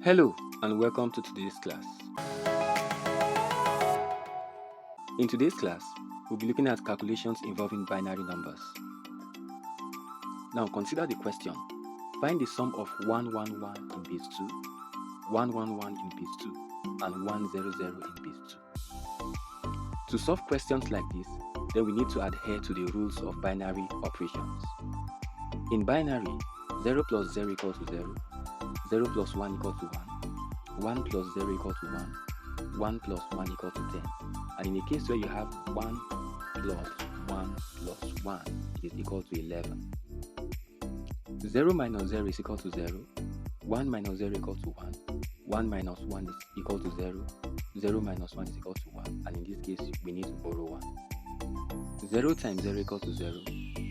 Hello and welcome to today's class. In today's class, we'll be looking at calculations involving binary numbers. Now consider the question. Find the sum of 111 in base 2, 111 in base 2, and 100 in base 2. To solve questions like this, then we need to adhere to the rules of binary operations. In binary, 0 plus 0 equals to 0, 0 plus 1 equals to 1, 1 plus 0 equals to 1, 1 plus 1 equals to 10. And in a case where you have 1 plus 1 plus 1, it is equal to 11. 0 minus 0 is equal to 0, 1 minus 0 equals to 1, 1 minus 1 is equal to 0, 0 minus 1 is equal to 1, and in this case we need to borrow 1. 0 times 0 equals to 0,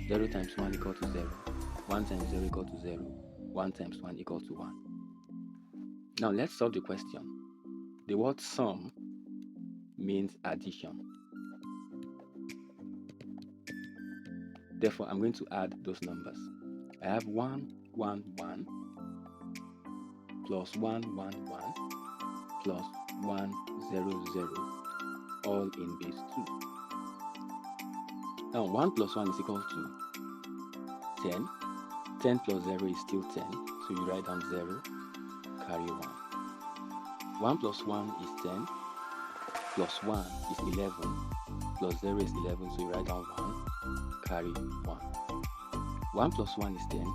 0 times 1 equals to 0, 1 times 0 equals to 0, 1 times 1 equals to 1. Now let's solve the question. The word sum means addition. Therefore, I'm going to add those numbers. I have 1, 1, 1 plus 1, 1, 1 plus 1, 0, 0, all in base 2. Now 1 plus 1 is equal to 10. 10 plus 0 is still 10, so you write down 0, carry 1. 1 plus 1 is 10, plus 1 is 11, plus 0 is 11, so you write down 1, carry 1. 1 plus 1 is 10,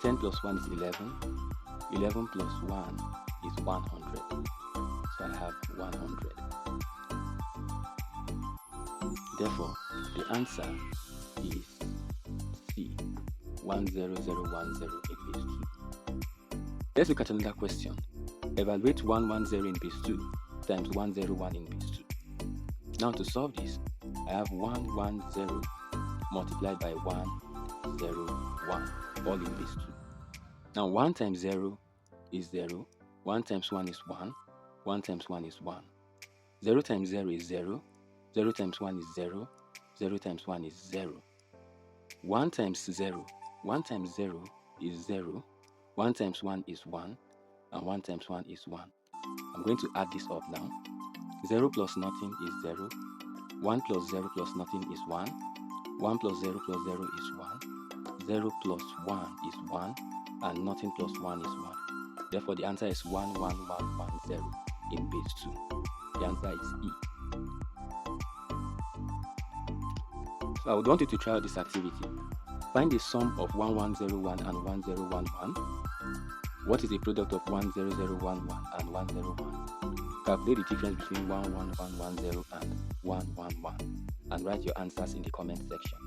10 plus 1 is 11, 11 plus 1 is 100, so I have 100. Therefore, the answer is C, 10010 in base 2. Let's look at another question. Evaluate 110 in base 2 times 101 in base 2. Now to solve this, I have 110 multiplied by 101, all in base 2. Now 1 times 0 is 0, 1 times 1 is 1, 1 times 1 is 1. 0 times 0 is 0, 0 times 1 is 0, 0 times 1 is 0. 1 times 0, 1 times 0 is 0, 1 times 1 is 1, and 1 times 1 is 1. I'm going to add this up now. 0 plus nothing is 0, 1 plus 0 plus nothing is 1, 1 plus 0 plus 0 is 1, 0 plus 1 is 1, and nothing plus 1 is 1. Therefore, the answer is 11110 in base 2. The answer is E. So I would want you to try out this activity. Find the sum of 1101 and 1011. What is the product of 10011 and 101? Calculate the difference between 11110 and 111 and write your answers in the comment section.